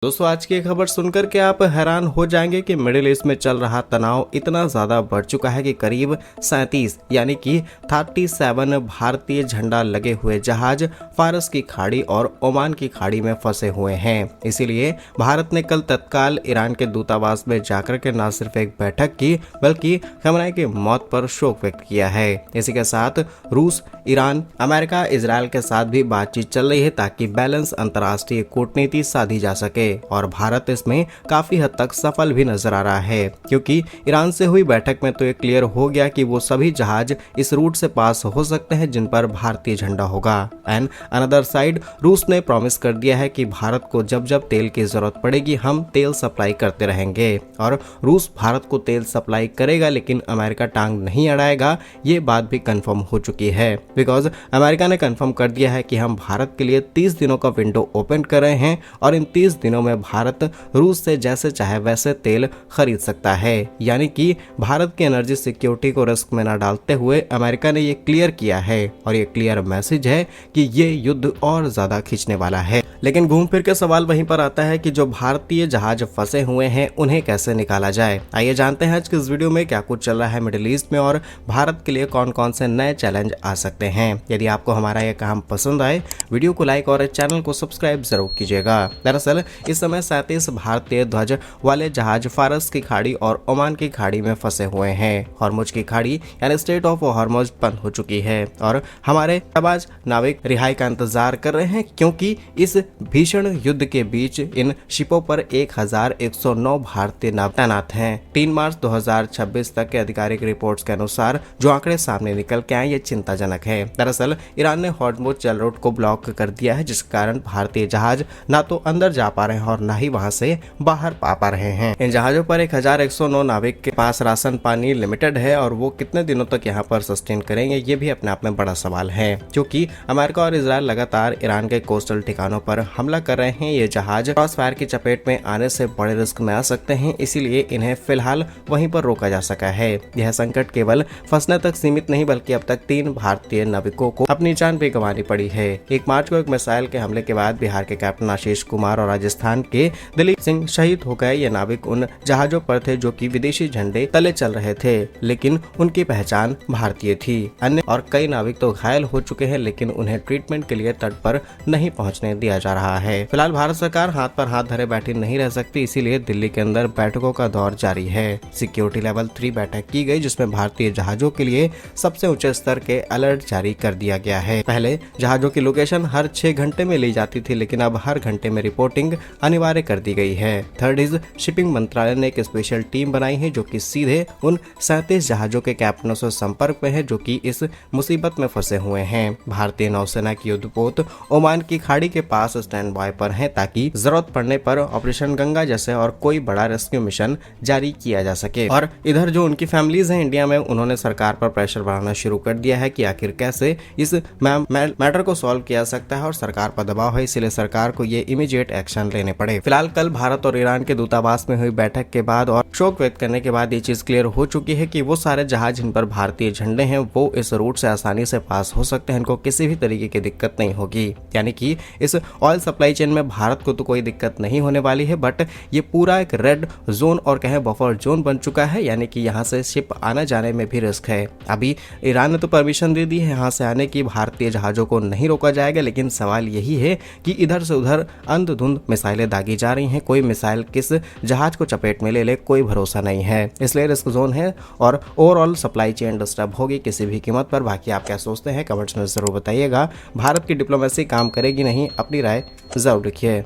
दोस्तों, आज की खबर सुनकर के आप हैरान हो जाएंगे कि मिडिल ईस्ट में चल रहा तनाव इतना ज्यादा बढ़ चुका है कि करीब 37 यानी कि 37 भारतीय झंडा लगे हुए जहाज फारस की खाड़ी और ओमान की खाड़ी में फंसे हुए हैं। इसीलिए भारत ने कल तत्काल ईरान के दूतावास में जाकर के न सिर्फ एक बैठक की बल्कि खमेनी की मौत पर शोक व्यक्त किया है। इसी के साथ रूस, ईरान, अमेरिका, इजरायल के साथ भी बातचीत चल रही है ताकि बैलेंस अंतर्राष्ट्रीय कूटनीति साधी जा सके और भारत इसमें काफी हद तक सफल भी नजर आ रहा है, क्योंकि ईरान से हुई बैठक में तो ये क्लियर हो गया कि वो सभी जहाज इस रूट से पास हो सकते हैं जिन पर भारतीय झंडा होगा। एंड अनदर साइड रूस ने प्रॉमिस कर दिया है कि भारत को जब जब तेल की जरूरत पड़ेगी हम तेल सप्लाई करते रहेंगे और रूस भारत को तेल सप्लाई करेगा, लेकिन अमेरिका टांग नहीं अड़ाएगा। ये बात भी कंफर्म हो चुकी है बिकॉज अमेरिका ने कंफर्म कर दिया है कि हम भारत के लिए 30 दिनों का विंडो ओपन कर रहे हैं और इन 30 दिनों में भारत रूस से जैसे चाहे वैसे तेल खरीद सकता है। यानी कि भारत की एनर्जी सिक्योरिटी को रिस्क में न डालते हुए अमेरिका ने ये क्लियर किया है और ये क्लियर मैसेज है कि ये युद्ध और ज्यादा खींचने वाला है। लेकिन घूम फिर के सवाल वहीं पर आता है कि जो भारतीय जहाज फंसे हुए हैं उन्हें कैसे निकाला जाए। आइए जानते हैं आज के इस वीडियो में क्या कुछ चल रहा है मिडिल ईस्ट में और भारत के लिए कौन कौन से नए चैलेंज आ सकते हैं। यदि आपको हमारा यह काम पसंद आए वीडियो को लाइक और चैनल को सब्सक्राइब जरूर कीजिएगा। दरअसल इस समय 37 भारतीय ध्वज वाले जहाज फारस की खाड़ी और ओमान की खाड़ी में फंसे हुए हैं। हॉर्मुज की खाड़ी यानी स्ट्रेट ऑफ हॉर्मुज बंद हो चुकी है और हमारे जाबाज नाविक रिहाई का इंतजार कर रहे हैं, क्योंकि इस भीषण युद्ध के बीच इन शिपों पर 1109 भारतीय नाविक तैनात हैं। 3 मार्च 2026 तक के आधिकारिक रिपोर्ट्स के अनुसार जो आंकड़े सामने निकल के आए ये चिंताजनक है। दरअसल ईरान ने हॉर्मुज जल रूट को ब्लॉक कर दिया है, जिस कारण भारतीय जहाज ना तो अंदर जा पा रहे हैं और ना ही वहां से बाहर पा रहे हैं। इन जहाजों पर 1109 नाविक के पास राशन पानी लिमिटेड है और वो कितने दिनों तक यहाँ पर सस्टेन करेंगे ये भी अपने आप में बड़ा सवाल है, क्योंकि अमेरिका और इजराइल लगातार ईरान के कोस्टल ठिकानों पर हमला कर रहे हैं। ये जहाज क्रॉस फायर की चपेट में आने से बड़े रिस्क में आ सकते हैं, इसीलिए इन्हें फिलहाल वहीं पर रोका जा सका है। यह संकट केवल फंसने तक सीमित नहीं बल्कि अब तक 3 भारतीय नाविकों को अपनी जान भी गंवानी पड़ी है। 1 मार्च को एक मिसाइल के हमले के बाद बिहार के कैप्टन आशीष कुमार और राजस्थान के दिलीप सिंह शहीद हो गए। ये नाविक उन जहाजों पर थे जो कि विदेशी झंडे तले चल रहे थे, लेकिन उनकी पहचान भारतीय थी। अन्य और कई नाविक तो घायल हो चुके हैं, लेकिन उन्हें ट्रीटमेंट के लिए तट पर नहीं पहुंचने दिया जा रहा है। फिलहाल भारत सरकार हाथ पर हाथ धरे बैठी नहीं रह सकती, इसीलिए दिल्ली के अंदर बैठकों का दौर जारी है। सिक्योरिटी लेवल 3 बैठक की गई, जिसमें भारतीय जहाजों के लिए सबसे ऊंचे स्तर के अलर्ट जारी कर दिया गया है। पहले जहाजों की लोकेशन हर 6 घंटे में ली जाती थी, लेकिन अब हर घंटे में रिपोर्टिंग अनिवार्य कर दी गई है। थर्ड इज शिपिंग मंत्रालय ने एक स्पेशल टीम बनाई है जो कि सीधे उन 37 जहाजों के कैप्टनों से संपर्क में है जो कि इस मुसीबत में फंसे हुए हैं। भारतीय नौसेना की युद्धपोत ओमान की खाड़ी के पास स्टैंड बाय पर है ताकि जरूरत पड़ने पर ऑपरेशन गंगा जैसे और कोई बड़ा रेस्क्यू मिशन जारी किया जा सके। और इधर जो उनकी फैमिलीज हैं इंडिया में, उन्होंने सरकार पर प्रेशर बढ़ाना शुरू कर दिया है कि आखिर कैसे इस मैटर को सॉल्व किया सकता है और सरकार पर दबाव है, इसलिए सरकार को ये इमीडिएट एक्शन लेने पड़े। फिलहाल कल भारत और ईरान के दूतावास में हुई बैठक के बाद और शोक व्यक्त करने के बाद ये चीज क्लियर हो चुकी है कि वो सारे जहाज जिन पर भारतीय झंडे हैं वो इस रूट से आसानी से पास हो सकते हैं, इनको किसी भी तरीके की दिक्कत नहीं होगी। यानी कि इस ऑयल सप्लाई चेन में भारत को तो कोई दिक्कत नहीं होने वाली है, बट ये पूरा एक रेड जोन और कहें बफर जोन बन चुका है, यानी कि यहाँ से शिप आने जाने में भी रिस्क है। अभी ईरान ने तो परमिशन दे दी है यहाँ से आने की, भारतीय जहाजों को नहीं रोका जाएगा, लेकिन सवाल यही है कि इधर से उधर अंधाधुंध मिसाइलें दागी जा रही हैं। कोई मिसाइल किस जहाज को चपेट में ले ले कोई भरोसा नहीं है, इसलिए रिस्क जोन है और ओवरऑल सप्लाई चेन डिस्टर्ब होगी किसी भी कीमत पर। बाकी आप क्या सोचते हैं कमेंट्स में जरूर बताइएगा। भारत की डिप्लोमेसी काम करेगी नहीं, अपनी राय जरूर लिखिए।